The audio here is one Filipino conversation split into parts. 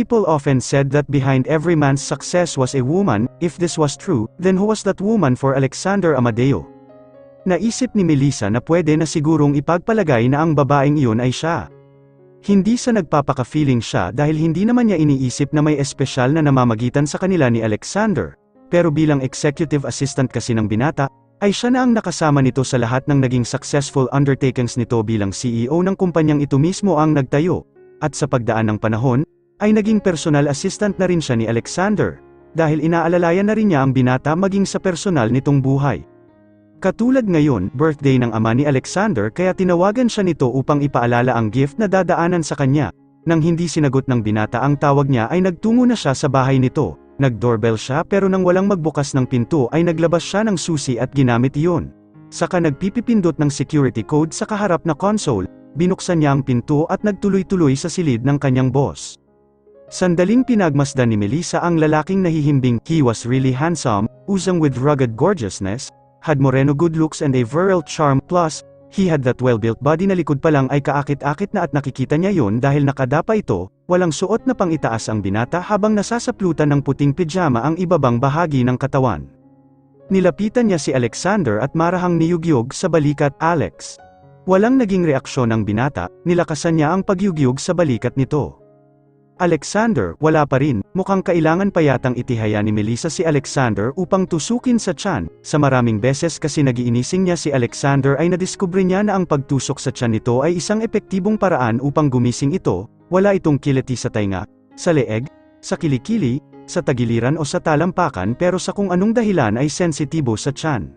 People often said that behind every man's success was a woman. If this was true, then who was that woman for Alexander Amadeo? Naisip ni Melissa na pwede na sigurong ipagpalagay na ang babaeng iyon ay siya. Hindi sa nagpapaka-feeling siya dahil hindi naman niya iniisip na may espesyal na namamagitan sa kanila ni Alexander, pero bilang executive assistant kasi ng binata, ay siya na ang nakasama nito sa lahat ng naging successful undertakings nito bilang CEO ng kumpanyang ito mismo ang nagtayo, at sa pagdaan ng panahon, ay naging personal assistant na rin siya ni Alexander, dahil inaalalayan na rin niya ang binata maging sa personal nitong buhay. Katulad ngayon, birthday ng ama ni Alexander kaya tinawagan siya nito upang ipaalala ang gift na dadaanan sa kanya. Nang hindi sinagot ng binata ang tawag niya ay nagtungo na siya sa bahay nito. Nag-doorbell siya pero nang walang magbukas ng pinto ay naglabas siya ng susi at ginamit iyon. Saka nagpipipindot ng security code sa kaharap na console, binuksan niya ang pinto at nagtuloy-tuloy sa silid ng kanyang boss. Sandaling pinagmasdan ni Melissa ang lalaking nahihimbing. He was really handsome, oozing with rugged gorgeousness, had moreno good looks and a virile charm, plus, he had that well-built body na likod pa lang ay kaakit-akit na at nakikita niya yon dahil nakadapa ito, walang suot na pang-itaas ang binata habang nasasaplutan ng puting pijama ang ibabang bahagi ng katawan. Nilapitan niya si Alexander at marahang niyugyug sa balikat. Alex. Walang naging reaksyon ng binata, nilakasan niya ang pagyugyug sa balikat nito. Alexander, wala pa rin, mukhang kailangan pa yatang itihaya ni Melissa si Alexander upang tusukin sa tiyan. Sa maraming beses kasi nagiinising niya si Alexander ay nadiskubre niya na ang pagtusok sa tiyan nito ay isang epektibong paraan upang gumising ito, wala itong kiliti sa tainga, sa leeg, sa kilikili, sa tagiliran o sa talampakan pero sa kung anong dahilan ay sensitibo sa tiyan.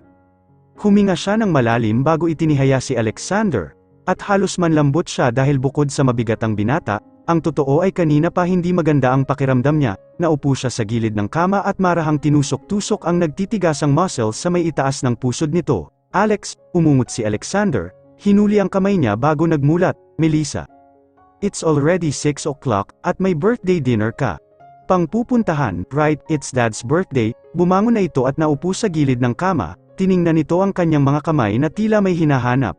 Huminga siya ng malalim bago itinihaya si Alexander, at halos manlambot siya dahil bukod sa mabigat ang binata, ang totoo ay kanina pa hindi maganda ang pakiramdam niya. Naupo siya sa gilid ng kama at marahang tinusok-tusok ang nagtitigasang muscles sa may itaas ng pusod nito. Alex, umungot si Alexander, hinuli ang kamay niya bago nagmulat. Melissa. It's already 6 o'clock, at may birthday dinner ka. Pangpupuntahan, right? It's Dad's birthday. Bumangon na ito at naupo sa gilid ng kama, tiningnan nito ang kanyang mga kamay na tila may hinahanap.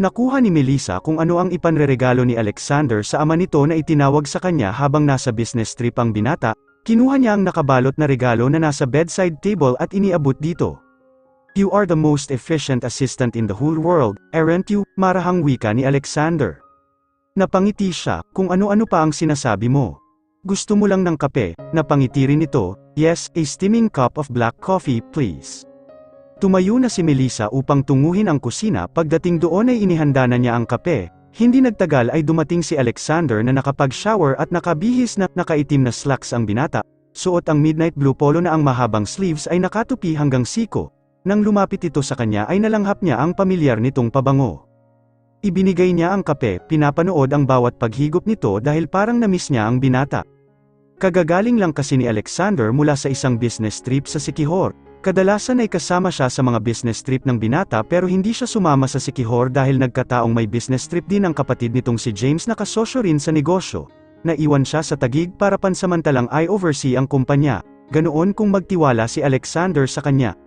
Nakuha ni Melissa kung ano ang ipanreregalo ni Alexander sa ama nito na itinawag sa kanya habang nasa business trip ang binata. Kinuha niya ang nakabalot na regalo na nasa bedside table at iniabot dito. You are the most efficient assistant in the whole world, aren't you? Marahang wika ni Alexander. Napangiti siya, kung ano-ano pa ang sinasabi mo. Gusto mo lang ng kape? Napangiti rin ito. Yes, a steaming cup of black coffee, please. Tumayo na si Melissa upang tunguhin ang kusina. Pagdating doon ay inihanda na niya ang kape. Hindi nagtagal ay dumating si Alexander na nakapag-shower at nakabihis na nakaitim na slacks ang binata. Suot ang midnight blue polo na ang mahabang sleeves ay nakatupi hanggang siko. Nang lumapit ito sa kanya ay nalanghap niya ang pamilyar nitong pabango. Ibinigay niya ang kape, pinapanood ang bawat paghigop nito dahil parang namiss niya ang binata. Kagagaling lang kasi ni Alexander mula sa isang business trip sa Siquijor. Kadalasan ay kasama siya sa mga business trip ng binata pero hindi siya sumama sa Siquijor dahil nagkataong may business trip din ang kapatid nitong si James na kasosyo rin sa negosyo. Naiwan siya sa Taguig para pansamantalang i-oversee ang kumpanya, ganoon kung magtiwala si Alexander sa kanya.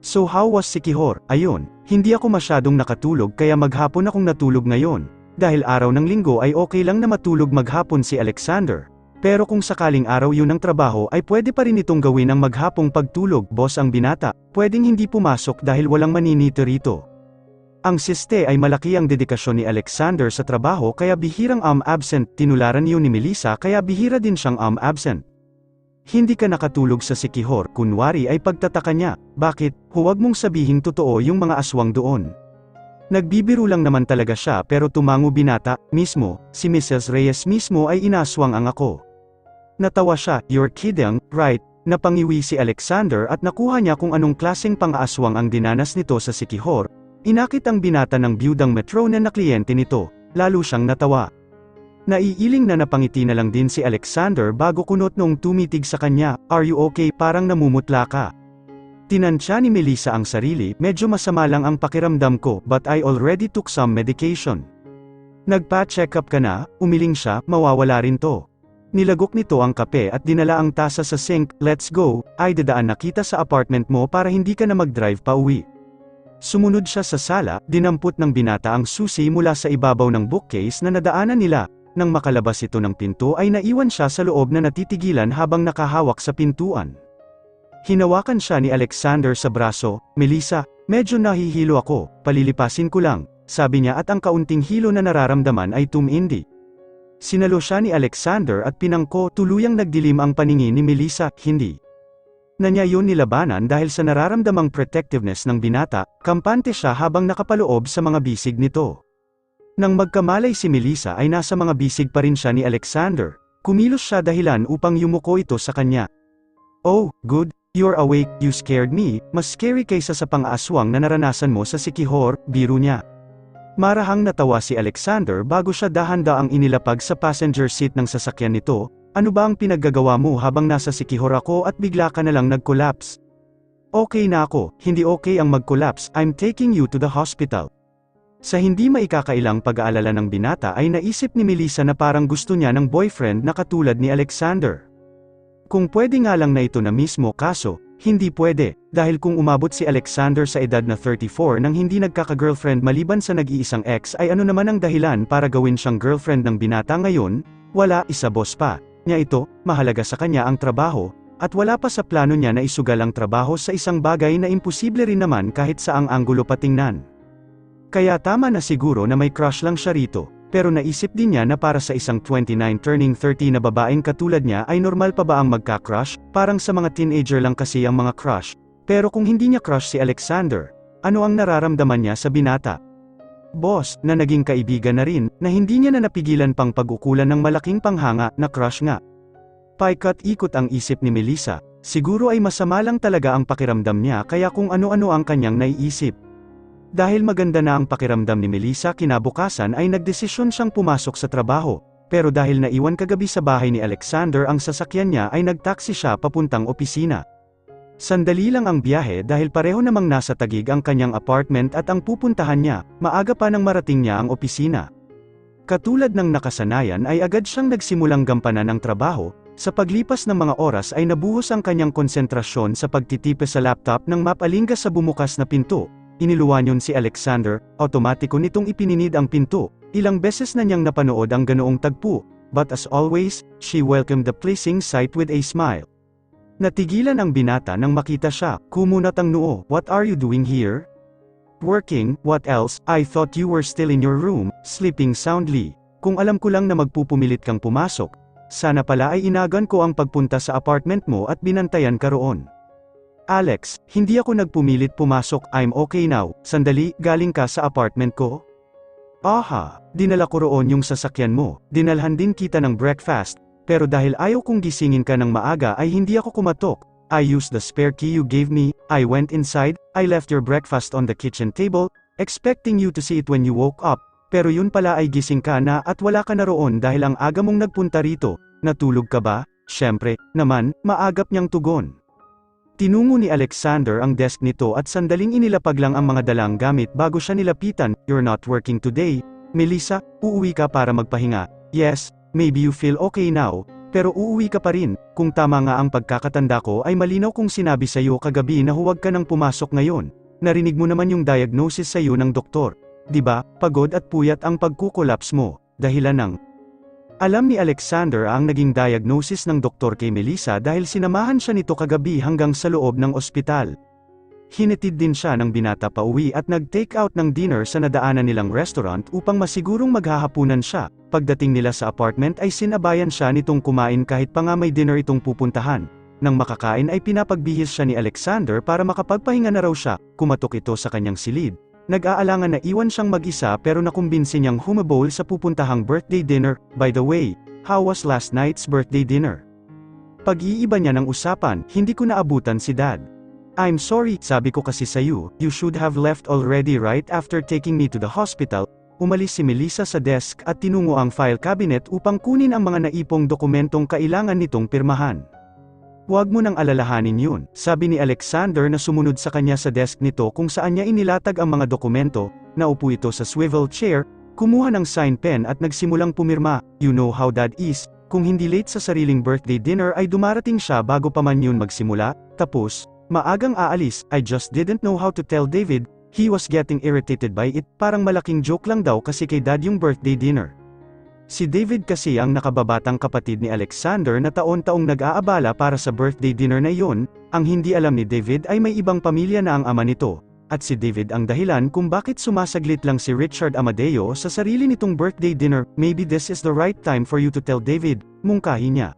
So how was Siquijor? Ayun, hindi ako masyadong nakatulog kaya maghapon akong natulog ngayon. Dahil araw ng linggo ay okay lang na matulog maghapon si Alexander. Pero kung sakaling araw yun ng trabaho ay pwede pa rin itong gawin ang maghapong pagtulog. Boss ang binata, pwedeng hindi pumasok dahil walang maninito rito. Ang siste ay malaki ang dedikasyon ni Alexander sa trabaho kaya bihirang absent. Tinularan yun ni Melissa kaya bihira din siyang absent. Hindi ka nakatulog sa Siquijor, kunwari ay pagtataka niya. Bakit? Huwag mong sabihing totoo yung mga aswang doon. Nagbibiro lang naman talaga siya pero tumango binata, mismo, si Mrs. Reyes mismo ay inaswang ang ako. Natawa siya. You're kidding, right? Napangiwi si Alexander at nakuha niya kung anong klaseng pang-aaswang ang dinanas nito sa Siquijor. Inakit ang binata ng biyudang matrona na kliyente nito, lalo siyang natawa. Naiiling na napangiti na lang din si Alexander bago kunot noong tumitig sa kanya. Are you okay? Parang namumutla ka. Tinansya ni Melissa ang sarili. Medyo masama lang ang pakiramdam ko, but I already took some medication. Nagpa-check up ka na? Umiling siya. Mawawala rin to. Nilagok nito ang kape at dinala ang tasa sa sink. Let's go, ay dadaan na kita sa apartment mo para hindi ka na mag-drive pa uwi. Sumunod siya sa sala, dinampot ng binata ang susi mula sa ibabaw ng bookcase na nadaanan nila. Nang makalabas ito ng pinto ay naiwan siya sa loob na natitigilan habang nakahawak sa pintuan. Hinawakan siya ni Alexander sa braso. "Melissa, medyo nahihilo ako, palilipasin ko lang," sabi niya at ang kaunting hilo na nararamdaman ay tumindi. Sinalo siya ni Alexander at pinangko. Tuluyang nagdilim ang paningin ni Melissa. Hindi na niya yun nilabanan dahil sa nararamdamang protectiveness ng binata, kampante siya habang nakapaloob sa mga bisig nito. Nang magkamalay si Melissa ay nasa mga bisig pa rin siya ni Alexander. Kumilos siya dahilan upang yumuko ito sa kanya. "Oh, good. You're awake, you scared me, mas scary kaysa sa pang-aaswang na naranasan mo sa Siquijor," biro niya. Marahang natawa si Alexander bago siya dahan-daang inilapag sa passenger seat ng sasakyan nito. "Ano ba ang pinaggagawa mo habang nasa Siquijor ako at bigla ka na lang nag-collapse?" "Okay na ako, hindi okay ang mag-collapse, I'm taking you to the hospital." Sa hindi maikakailang pag-aalala ng binata ay naisip ni Melissa na parang gusto niya ng boyfriend na katulad ni Alexander. Kung pwede nga lang na ito na mismo, kaso, hindi pwede, dahil kung umabot si Alexander sa edad na 34 nang hindi nagkaka-girlfriend maliban sa nag-iisang ex ay ano naman ang dahilan para gawin siyang girlfriend ng binata ngayon? Wala, isa boss pa niya ito, mahalaga sa kanya ang trabaho, at wala pa sa plano niya na isugal ang trabaho sa isang bagay na imposible rin naman kahit saang anggulo patingnan. Kaya tama na siguro na may crush lang siya rito. Pero naisip din niya na para sa isang 29 turning 30 na babaeng katulad niya ay normal pa ba ang magka-crush? Parang sa mga teenager lang kasi ang mga crush. Pero kung hindi niya crush si Alexander, ano ang nararamdaman niya sa binata? Boss, na naging kaibigan na rin, na hindi niya na napigilan pang pag-ukulan ng malaking panghanga na crush nga. Paikot-ikot ang isip ni Melissa, siguro ay masama lang talaga ang pakiramdam niya kaya kung ano-ano ang kanyang naiisip. Dahil maganda na ang pakiramdam ni Melissa kinabukasan ay nagdesisyon siyang pumasok sa trabaho, pero dahil naiwan kagabi sa bahay ni Alexander ang sasakyan niya ay nagtaksi siya papuntang opisina. Sandali lang ang biyahe dahil pareho namang nasa Taguig ang kanyang apartment at ang pupuntahan niya, maaga pa nang marating niya ang opisina. Katulad ng nakasanayan ay agad siyang nagsimulang gampanan ang trabaho, sa paglipas ng mga oras ay nabuhos ang kanyang konsentrasyon sa pagtitipe sa laptop nang mapalinga sa bumukas na pinto. Iniluwanyon si Alexander, automatiko nitong ipininid ang pinto, ilang beses na niyang napanood ang ganoong tagpo, but as always, she welcomed the pleasing sight with a smile. Natigilan ang binata nang makita siya, kumunat ang noo. "What are you doing here?" "Working, what else? I thought you were still in your room, sleeping soundly. Kung alam ko lang na magpupumilit kang pumasok, sana pala ay inagan ko ang pagpunta sa apartment mo at binantayan ka roon." "Alex, hindi ako nagpumilit pumasok, I'm okay now." "Sandali, galing ka sa apartment ko?" "Aha, dinala ko roon yung sasakyan mo, dinalhan din kita ng breakfast, pero dahil ayaw kong gisingin ka ng maaga ay hindi ako kumatok. I used the spare key you gave me, I went inside, I left your breakfast on the kitchen table, expecting you to see it when you woke up, pero yun pala ay gising ka na at wala ka na roon dahil ang aga mong nagpunta rito. Natulog ka ba?" "Syempre, naman," maagap niyang tugon. Tinungo ni Alexander ang desk nito at sandaling inilapag lang ang mga dalang gamit bago siya nilapitan. "You're not working today, Melissa, uuwi ka para magpahinga." "Yes, maybe you feel okay now, pero uuwi ka pa rin. Kung tama nga ang pagkakatanda ko ay malinaw kong sinabi sa'yo kagabi na huwag ka nang pumasok ngayon. Narinig mo naman yung diagnosis sa'yo ng doktor. Di ba, pagod at puyat ang pagkukolaps mo, dahilan ng..." Alam ni Alexander ang naging diagnosis ng doktor kay Melissa dahil sinamahan siya nito kagabi hanggang sa loob ng ospital. Hinatid din siya ng binata pauwi at nag-take out ng dinner sa nadaanan nilang restaurant upang masigurong maghahapunan siya. Pagdating nila sa apartment ay sinabayan siya nitong kumain kahit pa nga may dinner itong pupuntahan. Nang makakain ay pinapagbihis siya ni Alexander para makapagpahinga na raw siya, kumatok ito sa kanyang silid. Nag-aalangan na iwan siyang mag-isa pero nakumbinsi niyang humabol sa pupuntahang birthday dinner. "By the way, how was last night's birthday dinner?" Pag-iiba niya ng usapan, "Hindi ko naabutan si Dad." "I'm sorry, sabi ko kasi sa'yo, you should have left already right after taking me to the hospital." Umalis si Melissa sa desk at tinungo ang file cabinet upang kunin ang mga naipong dokumentong kailangan nitong pirmahan. "Huwag mo nang alalahanin yun," sabi ni Alexander na sumunod sa kanya sa desk nito kung saan niya inilatag ang mga dokumento. Naupo ito sa swivel chair, kumuha ng sign pen at nagsimulang pumirma. "You know how Dad is, kung hindi late sa sariling birthday dinner ay dumarating siya bago pa man yun magsimula, tapos, maagang aalis. I just didn't know how to tell David, he was getting irritated by it, parang malaking joke lang daw kasi kay Dad yung birthday dinner." Si David kasi ang nakababatang kapatid ni Alexander na taon-taong nag-aabala para sa birthday dinner na iyon. Ang hindi alam ni David ay may ibang pamilya na ang ama nito, at si David ang dahilan kung bakit sumasaglit lang si Richard Amadeo sa sarili nitong birthday dinner. Maybe this is the right time for you to tell David, mungkahi niya.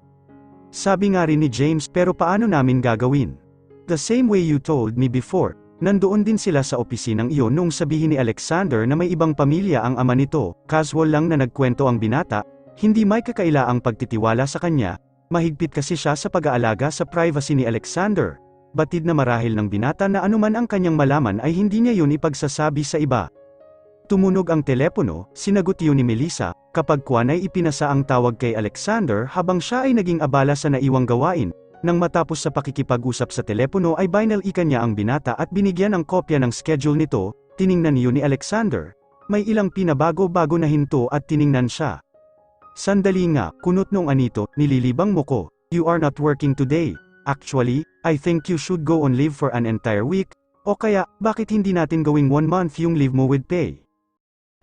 Sabi nga rin ni James, pero paano namin gagawin? The same way you told me before. Nandoon din sila sa opisinang iyon noong sabihin ni Alexander na may ibang pamilya ang ama nito. Casual lang na nagkwento ang binata, hindi may kakailaang pagtitiwala sa kanya, mahigpit kasi siya sa pag-aalaga sa privacy ni Alexander. Batid na marahil ng binata na anuman ang kanyang malaman ay hindi niya yun ipagsasabi sa iba. Tumunog ang telepono, sinagot yun ni Melissa, kapag Kwan ay ipinasa ang tawag kay Alexander habang siya ay naging abala sa naiwang gawain. Nang matapos sa pakikipag-usap sa telepono ay binalikan niya ang binata at binigyan ng kopya ng schedule nito. Tiningnan niyo ni Alexander. May ilang pinabago-bago na hinto at tiningnan siya. Sandali nga, kunot nung anito, nililibang mo ko. You are not working today. Actually, I think you should go on leave for an entire week. O kaya, bakit hindi natin gawing 1 month yung leave mo with pay?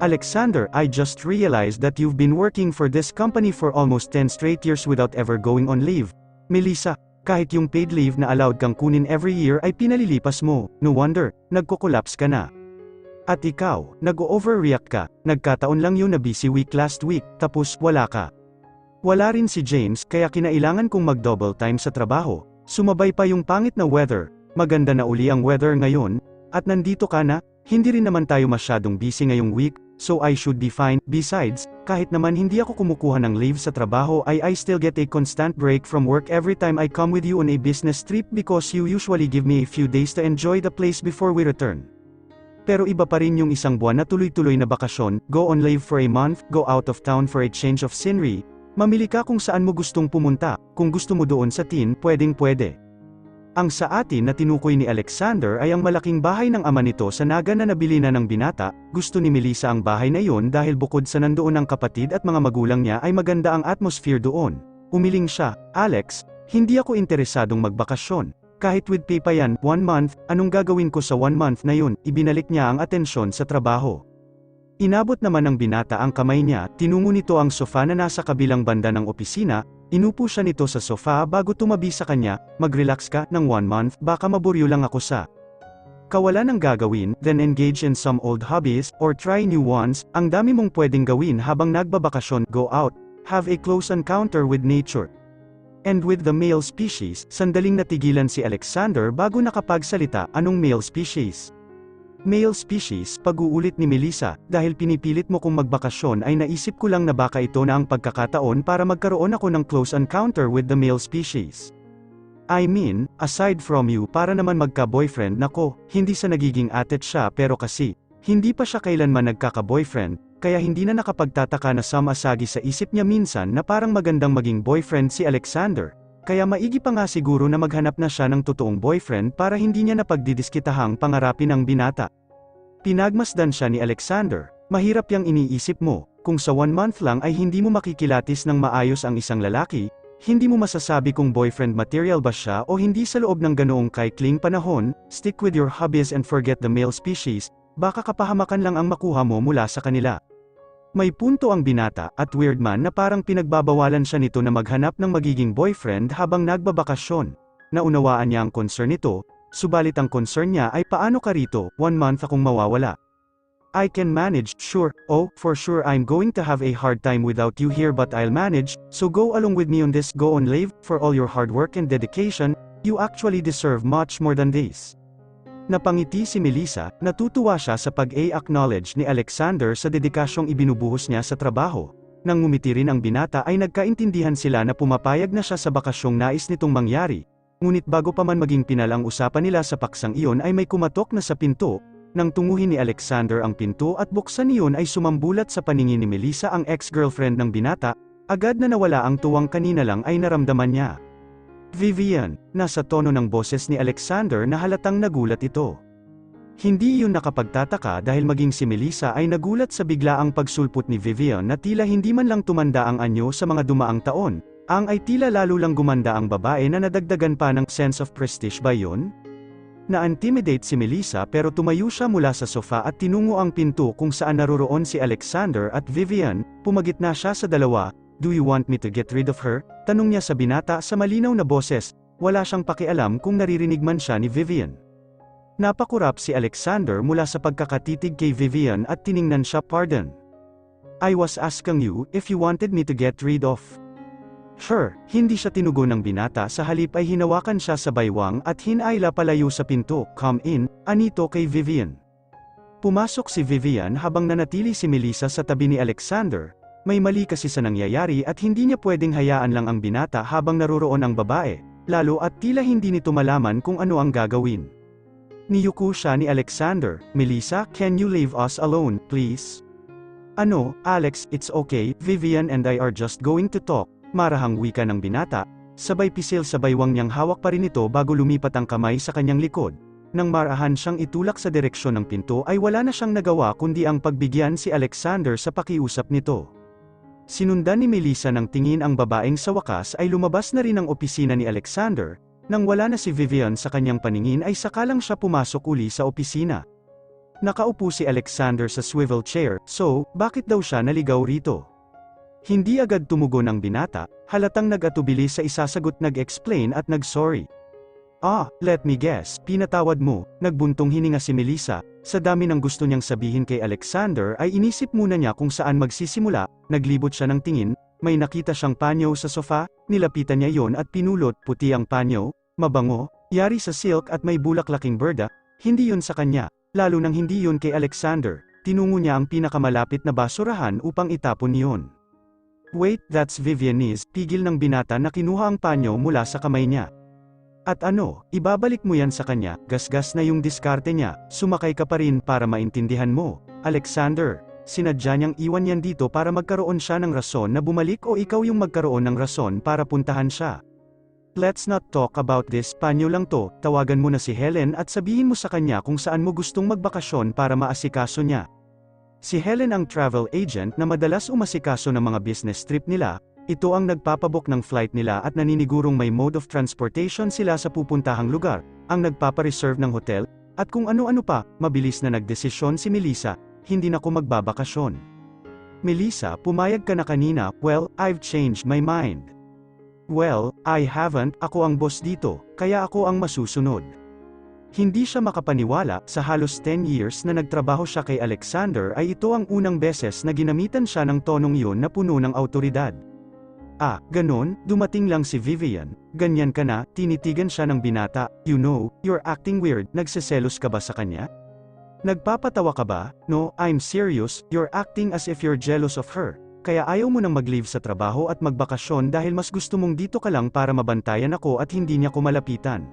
Alexander, I just realized that you've been working for this company for almost 10 straight years without ever going on leave. Melissa, kahit yung paid leave na allowed kang kunin every year ay pinalilipas mo, no wonder, nagko-collapse ka na. At ikaw, nag-overreact ka, nagkataon lang yun na busy week last week, tapos wala ka. Wala rin si James kaya kinailangan kong mag-double time sa trabaho, sumabay pa yung pangit na weather, maganda na uli ang weather ngayon, at nandito ka na, hindi rin naman tayo masyadong busy ngayong week, so I should be fine. Besides, kahit naman hindi ako kumukuha ng leave sa trabaho ay I still get a constant break from work every time I come with you on a business trip because you usually give me a few days to enjoy the place before we return. Pero iba pa rin yung isang buwan na tuloy-tuloy na bakasyon, go on leave for a month, go out of town for a change of scenery, mamili ka kung saan mo gustong pumunta, kung gusto mo doon sa tin, pwedeng-pwede. Ang sa atin na tinukoy ni Alexander ay ang malaking bahay ng ama nito sa Naga na nabili na ng binata. Gusto ni Melissa ang bahay na iyon dahil bukod sa nandoon ang kapatid at mga magulang niya ay maganda ang atmosphere doon. Umiling siya, Alex, hindi ako interesadong magbakasyon. Kahit with pay pa yan, 1 month, anong gagawin ko sa 1 month na yun? Ibinalik niya ang atensyon sa trabaho. Inabot naman ng binata ang kamay niya, tinungo nito ang sofa na nasa kabilang banda ng opisina. Inupo siya nito sa sofa bago tumabi sa kanya, mag-relax ka, ng 1 month, baka maburyo lang ako sa kawalan ng gagawin, then engage in some old hobbies, or try new ones. Ang dami mong pwedeng gawin habang nagbabakasyon, go out, have a close encounter with nature. And with the male species, sandaling natigilan si Alexander bago nakapagsalita, anong male species? Male species, pag-uulit ni Melissa, dahil pinipilit mo kong magbakasyon ay naisip ko lang na baka ito na ang pagkakataon para magkaroon ako ng close encounter with the male species. I mean, aside from you para naman magka-boyfriend nako, hindi sa nagiging atet siya pero kasi, hindi pa siya kailanman nagkaka-boyfriend, kaya hindi na nakapagtataka na sumasagi sa isip niya minsan na parang magandang maging boyfriend si Alexander. Kaya maigi pa nga siguro na maghanap na siya ng totoong boyfriend para hindi niya napagdidiskitahang pangarapin ang binata. Pinagmasdan siya ni Alexander, mahirap yang iniisip mo, kung sa 1 month lang ay hindi mo makikilatis ng maayos ang isang lalaki, hindi mo masasabi kung boyfriend material ba siya o hindi sa loob ng ganoong kaikling panahon. Stick with your hobbies and forget the male species, baka kapahamakan lang ang makuha mo mula sa kanila. May punto ang binata, at weird man na parang pinagbabawalan siya nito na maghanap ng magiging boyfriend habang nagbabakasyon. Naunawaan niya ang concern nito, subalit ang concern niya ay paano ka rito, 1 month akong mawawala. I can manage, sure, oh, for sure I'm going to have a hard time without you here but I'll manage, so go along with me on this, go on leave, for all your hard work and dedication, you actually deserve much more than this. Napangiti si Melissa, natutuwa siya sa pag-acknowledge ni Alexander sa dedikasyong ibinubuhos niya sa trabaho. Nang ngumiti rin ang binata ay nagkaintindihan sila na pumapayag na siya sa bakasyong nais nitong mangyari. Ngunit bago pa man maging pinal ang usapan nila sa paksang iyon ay may kumatok na sa pinto. Nang tunguhin ni Alexander ang pinto at buksan iyon ay sumambulat sa paningin ni Melissa ang ex-girlfriend ng binata, agad na nawala ang tuwang kanina lang ay naramdaman niya. Vivian, nasa tono ng boses ni Alexander na halatang nagulat ito. Hindi iyon nakapagtataka dahil maging si Melissa ay nagulat sa biglaang pagsulpot ni Vivian na tila hindi man lang tumanda ang anyo sa mga dumaang taon, ang ay tila lalo lang gumanda ang babae na nadagdagan pa ng sense of prestige ba yun? Na-intimidate si Melissa pero tumayo siya mula sa sofa at tinungo ang pinto kung saan naroroon si Alexander at Vivian. Pumagitna siya sa dalawa. "Do you want me to get rid of her?" Tanong niya sa binata sa malinaw na boses. Wala siyang pakialam kung naririnig man siya ni Vivian. Napakurap si Alexander mula sa pagkakatitig kay Vivian at tiningnan siya. "Pardon. I was asking you if you wanted me to get rid of." "Sure." Hindi siya tinugon ng binata, sa halip ay hinawakan siya sa baywang at hinayla palayo sa pinto. "Come in," anito kay Vivian. Pumasok si Vivian habang nanatili si Melissa sa tabi ni Alexander. May mali kasi sa nangyayari at hindi niya pwedeng hayaan lang ang binata habang naroroon ang babae, lalo at tila hindi nito malaman kung ano ang gagawin. Niyuko siya ni Alexander. "Melissa, can you leave us alone, please?" "Ano, Alex, it's okay, Vivian and I are just going to talk," marahang wika ng binata, sabay pisil sa baywang niyang hawak pa rin ito bago lumipat ang kamay sa kanyang likod. Nang marahan siyang itulak sa direksyon ng pinto ay wala na siyang nagawa kundi ang pagbigyan si Alexander sa pakiusap nito. Sinundan ni Melissa ng tingin ang babaeng sa wakas ay lumabas na rin ang opisina ni Alexander. Nang wala na si Vivian sa kanyang paningin ay sakalang siya pumasok uli sa opisina. Nakaupo si Alexander sa swivel chair. "So, bakit daw siya naligaw rito?" Hindi agad tumugon ang binata, halatang nag-atubili sa isasagot. Nag-explain at nag-sorry. "Ah, let me guess, pinatawad mo." Nagbuntong hininga si Melissa. Sa dami ng gusto niyang sabihin kay Alexander ay inisip muna niya kung saan magsisimula. Naglibot siya ng tingin. May nakita siyang panyo sa sofa, nilapitan niya yon at pinulot. Puti ang panyo, mabango, yari sa silk at may bulaklaking berda. Hindi yon sa kanya, lalo nang hindi yon kay Alexander. Tinungo niya ang pinakamalapit na basurahan upang itapon yon. "Wait, that's Vivian's," pigil ng binata na kinuha ang panyo mula sa kamay niya. "At ano, ibabalik mo yan sa kanya?" Gasgas na yung diskarte niya. "Sumakay ka pa rin para maintindihan mo, Alexander. Sinadya niyang iwan yan dito para magkaroon siya ng rason na bumalik o ikaw yung magkaroon ng rason para puntahan siya. Let's not talk about this, panyo lang to. Tawagan mo na si Helen at sabihin mo sa kanya kung saan mo gustong magbakasyon para maasikaso niya." Si Helen ang travel agent na madalas umasikaso ng mga business trip nila. Ito ang nagpapabook ng flight nila at naninigurong may mode of transportation sila sa pupuntahang lugar, ang nagpapareserve ng hotel, at kung ano-ano pa. Mabilis na nagdesisyon si Melissa. "Hindi na ko magbabakasyon." "Melissa, pumayag ka na kanina." "Well, I've changed my mind." "Well, I haven't, ako ang boss dito, kaya ako ang masusunod." Hindi siya makapaniwala, sa halos 10 years na nagtrabaho siya kay Alexander ay ito ang unang beses na ginamitan siya ng tonong iyon na puno ng awtoridad. "Ah, ganon, dumating lang si Vivian, ganyan ka na," tinitigan siya ng binata. "You know, you're acting weird, nagseselos ka ba sa kanya? Nagpapatawa ka ba?" "No, I'm serious, you're acting as if you're jealous of her. Kaya ayaw mo nang mag-leave sa trabaho at magbakasyon dahil mas gusto mong dito ka lang para mabantayan ako at hindi niya ko malapitan."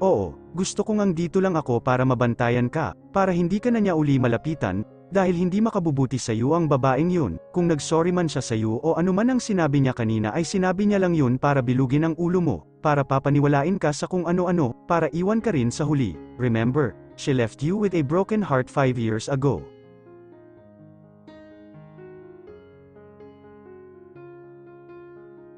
"Oo, gusto ko ngang dito lang ako para mabantayan ka, para hindi ka na niya uli malapitan, dahil hindi makabubuti sa iyo ang babaeng yun. Kung nag-sorry man siya sa iyo o ano man ang sinabi niya kanina ay sinabi niya lang yun para bilugin ang ulo mo, para papaniwalain ka sa kung ano-ano, para iwan ka rin sa huli. Remember, she left you with a broken heart 5 years ago.